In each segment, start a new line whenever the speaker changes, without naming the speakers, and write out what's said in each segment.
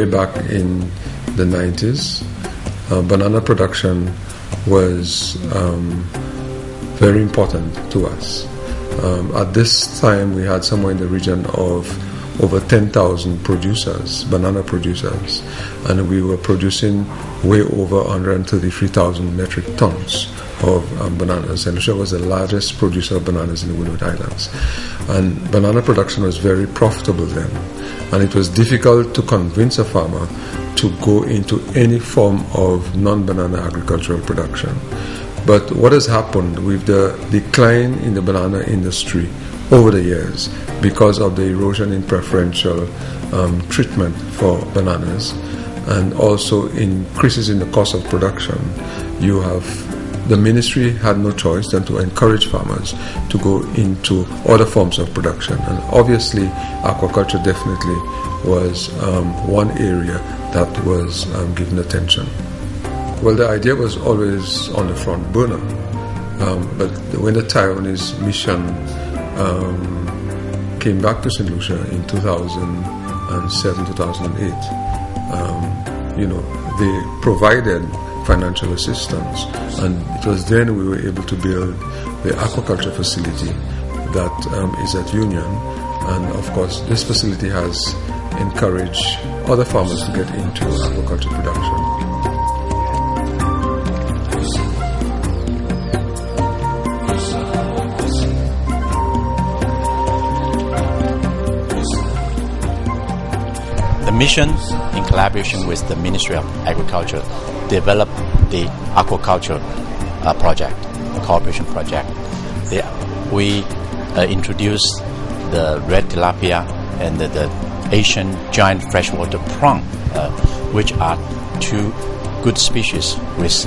way back in the 90s, banana production was very important to us. At this time, we had somewhere in the region of over 10,000 producers, banana producers, and we were producing way over 133,000 metric tons of bananas. And Lucia was the largest producer of bananas in the Windward Islands. And banana production was very profitable then. And it was difficult to convince a farmer to go into any form of non-banana agricultural production. But what has happened with the decline in the banana industry over the years because of the erosion in preferential treatment for bananas and also increases in the cost of production, the ministry had no choice than to encourage farmers to go into other forms of production. And obviously, aquaculture definitely was one area that was given attention. Well, the idea was always on the front burner, but when the Taiwanese mission came back to St. Lucia in 2007, 2008, they provided financial assistance, and it was then we were able to build the aquaculture facility that is at Union. And of course, this facility has encouraged other farmers to get into aquaculture production.
The mission, in collaboration with the Ministry of Agriculture, developed the aquaculture project, cooperation project. We introduced the red tilapia and the Asian giant freshwater prawn, which are two good species with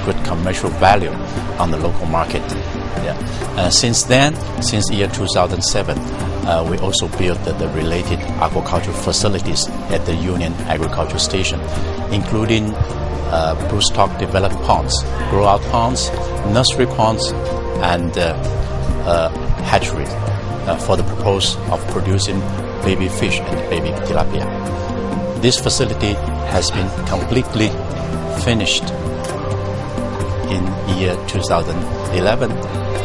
good commercial value on the local market. Since then, since year 2007, we also built the related aquaculture facilities at the Union Agriculture Station, including broodstock developed ponds, grow-out ponds, nursery ponds, and hatchery for the purpose of producing baby fish and baby tilapia. This facility has been completely finished in year 2011,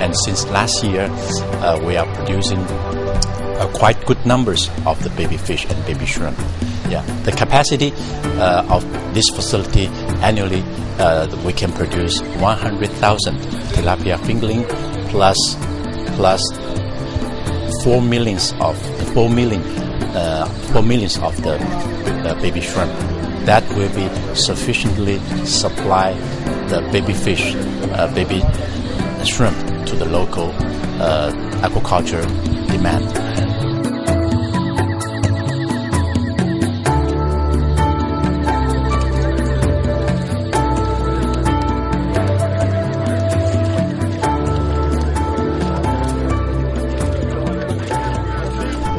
and since last year we are producing quite good numbers of the baby fish and baby shrimp. The capacity of this facility annually, we can produce 100,000 tilapia fingerling plus 4 million of the baby shrimp. That will be sufficiently supply the baby fish, baby shrimp to the local aquaculture demand.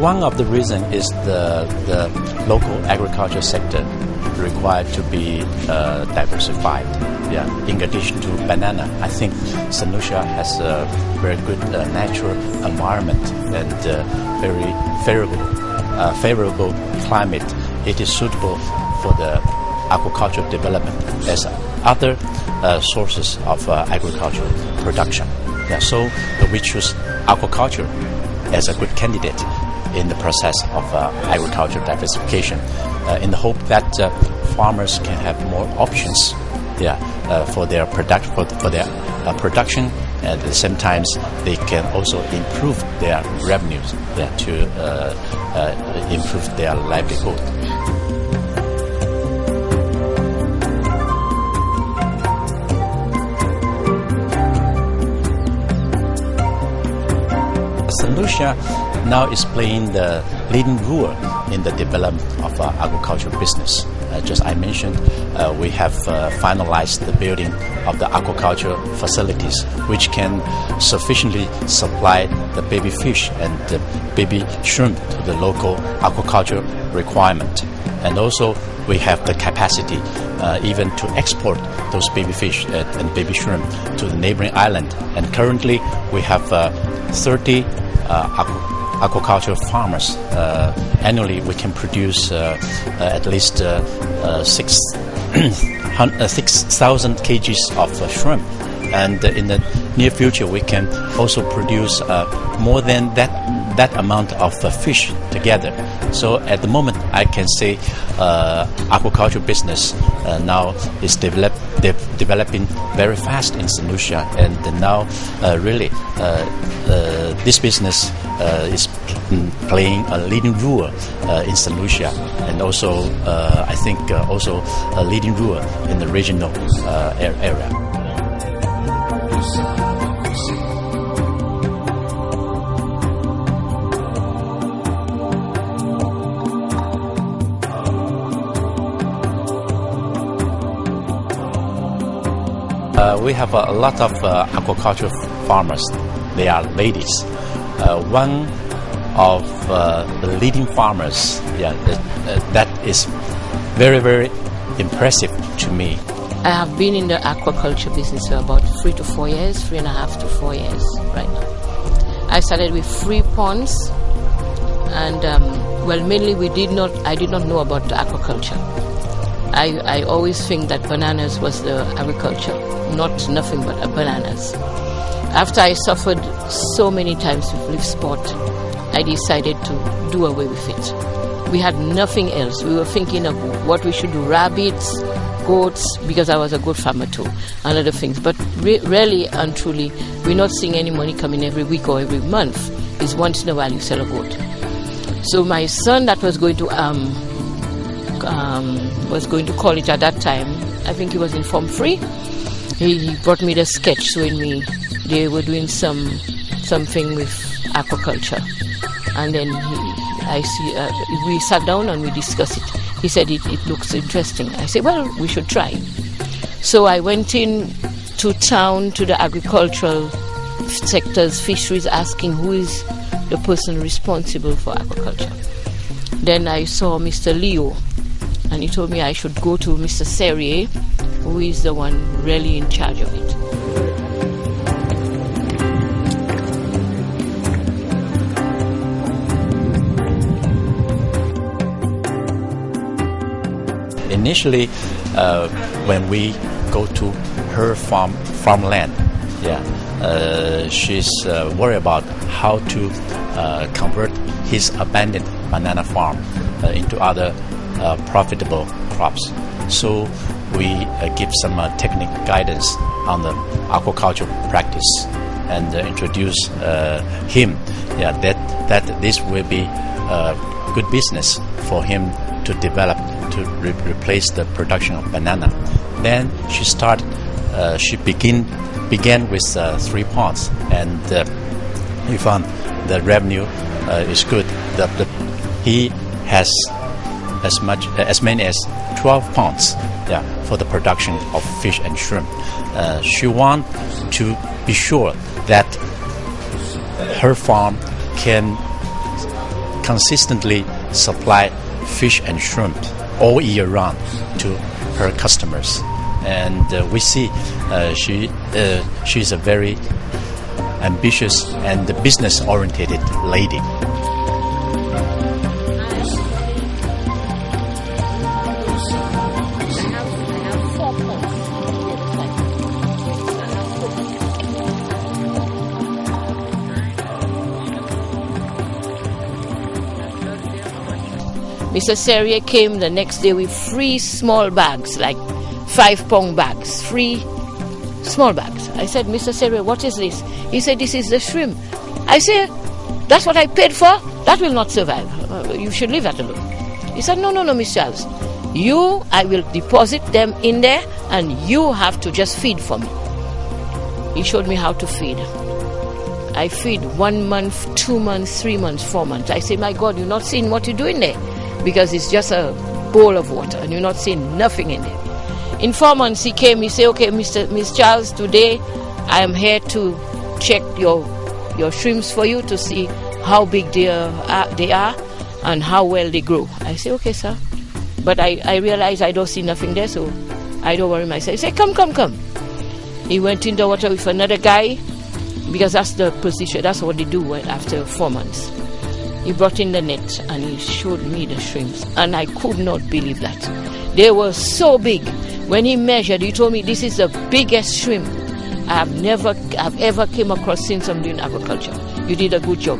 One of the reasons is the local agriculture sector required to be diversified. In addition to banana, I think St. Lucia has a very good natural environment and very favorable climate. It is suitable for the aquaculture development as other sources of agricultural production. So we choose aquaculture as a good candidate in the process of agriculture diversification, in the hope that farmers can have more options for their production. At the same time, they can also improve their revenues to improve their livelihood. St. Lucia now is playing the leading role in the development of agriculture business. Just I mentioned, we have finalized the building of the aquaculture facilities, which can sufficiently supply the baby fish and the baby shrimp to the local aquaculture requirement. And also, we have the capacity even to export those baby fish and baby shrimp to the neighboring island. And currently, we have 30 aquaculture farmers. Annually, we can produce at least 6,000 kgs of shrimp. And in the near future, we can also produce more than that amount of fish together. So at the moment, I can say aquaculture business now is developing very fast in St. Lucia, and now really this business is playing a leading role in St. Lucia, and also I think also a leading role in the regional area. We have a lot of aquaculture farmers. They are ladies. One of the leading farmers, that is very, very impressive to me.
I have been in the aquaculture business for about 3 to 4 years, 3.5 to 4 years right now. I started with 3 ponds, and mainly I did not know about the aquaculture. I always think that bananas was the agriculture, nothing but bananas. After I suffered so many times with leaf spot, I decided to do away with it. We had nothing else. We were thinking of what we should do, rabbits, goats, because I was a goat farmer too, and other things. But really and truly, we're not seeing any money coming every week or every month. It's once in a while you sell a goat. So my son that was going to college at that time, I think he was in Form 3. He brought me the sketch showing me they were doing something with aquaculture, and then we sat down and we discussed it. He said it looks interesting. I said, well, we should try. So I went in to town to the agricultural sectors, fisheries, asking who is the person responsible for aquaculture. Then I saw Mr. Leo, and he told me I should go to Mr. Serrier, who is the one really in charge of it.
Initially, when we go to her farmland, she's worried about how to convert his abandoned banana farm into other profitable crops. So we give some technical guidance on the aquaculture practice and introduce him that this will be a good business for him to develop to replace the production of banana. Then she began with 3 ponds, and we found the revenue is good. He has as many as 12 ponds for the production of fish and shrimp. She wants to be sure that her farm can consistently supply fish and shrimp all year round to her customers. And we see she's a very ambitious and business-oriented lady.
Mr. Serrier came the next day with 3 small bags, like 5-pound bags, 3 small bags. I said, Mr. Serrier, what is this? He said, this is the shrimp. I said, that's what I paid for? That will not survive. You should leave that alone. He said, no, Mr. Charles. I will deposit them in there, and you have to just feed for me. He showed me how to feed. I feed 1 month, 2 months, 3 months, 4 months. I say, my God, you're not seeing what you're doing there, because it's just a bowl of water, and you're not seeing nothing in there. In 4 months, he came. He said, okay, Miss Charles, today I am here to check your shrimps for you to see how big they are and how well they grow. I say, okay, sir. But I realize I don't see nothing there, so I don't worry myself. He said, come. He went in the water with another guy, because that's the position. That's what they do after 4 months. He brought in the net and he showed me the shrimps, and I could not believe that. They were so big. When he measured, he told me this is the biggest shrimp I've ever came across since I'm doing aquaculture. You did a good job.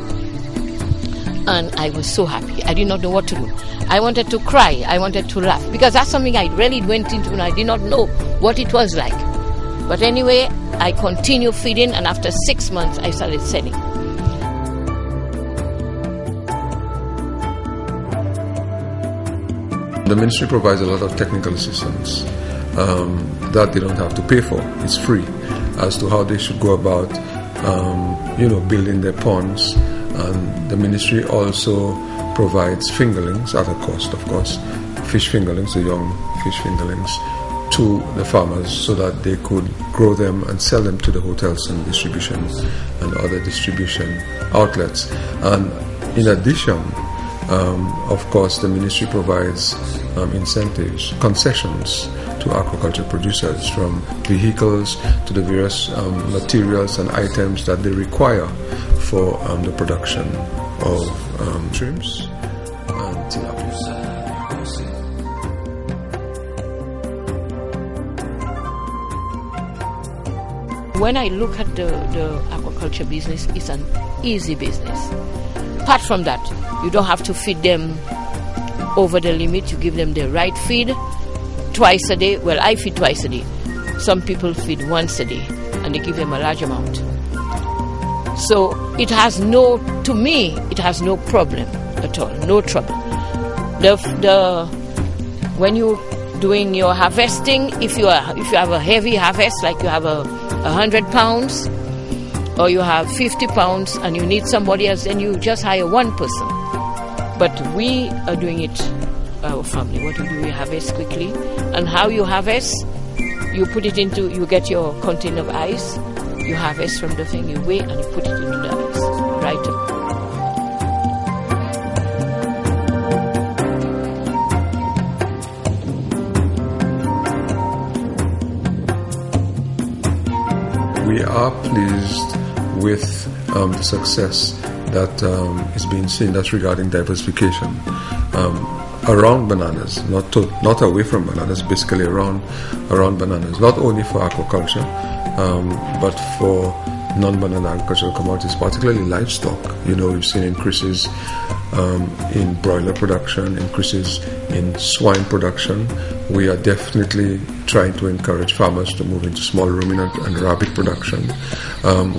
And I was so happy. I did not know what to do. I wanted to cry. I wanted to laugh, because that's something I really went into and I did not know what it was like. But anyway, I continued feeding, and after 6 months, I started selling.
The ministry provides a lot of technical assistance that they don't have to pay for. It's free as to how they should go about, building their ponds. And the ministry also provides fingerlings at a cost, of course, fish fingerlings, the young fish fingerlings, to the farmers so that they could grow them and sell them to the hotels and distribution and other distribution outlets. And in addition, of course, the ministry provides incentives, concessions to aquaculture producers, from vehicles to the various materials and items that they require for the production of shrimps and tilapia.
When I look at the aquaculture business, it's an easy business. Apart from that, you don't have to feed them over the limit. You give them the right feed twice a day. Well, I feed twice a day. Some people feed once a day, and they give them a large amount. So it has no problem at all, no trouble. When you're doing your harvesting, if you have a heavy harvest, like you have 100 pounds, or you have 50 pounds and you need somebody else, then you just hire one person. But we are doing it, our family. What we do, we harvest quickly. And how you harvest, you get your container of ice, you harvest from the thing, you weigh, and you put it into the ice. Right up.
We are pleased with the success that is being seen. That's regarding diversification around bananas, not away from bananas, basically around bananas, not only for aquaculture, but for non-banana agricultural commodities, particularly livestock. We've seen increases in broiler production, increases in swine production. We are definitely trying to encourage farmers to move into small ruminant and rabbit production.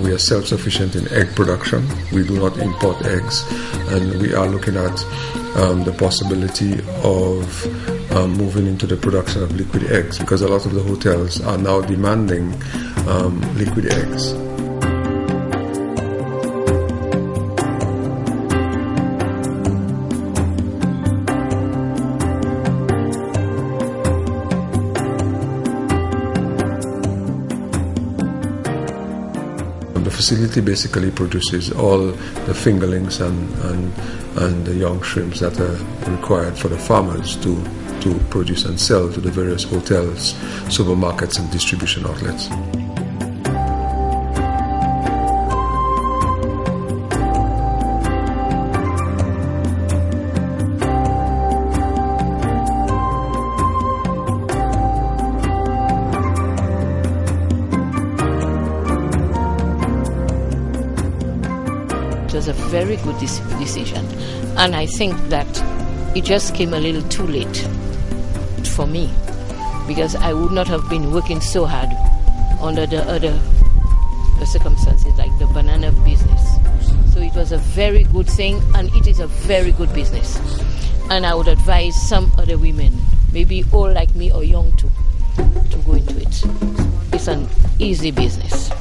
We are self-sufficient in egg production. We do not import eggs, and we are looking at the possibility of moving into the production of liquid eggs, because a lot of the hotels are now demanding liquid eggs. The facility basically produces all the fingerlings and the young shrimps that are required for the farmers to produce and sell to the various hotels, supermarkets, and distribution outlets.
It was a very good decision, and I think that it just came a little too late for me, because I would not have been working so hard under the other circumstances, like the banana business. So it was a very good thing, and it is a very good business, and I would advise some other women, maybe old like me or young too, to go into it. It's an easy business.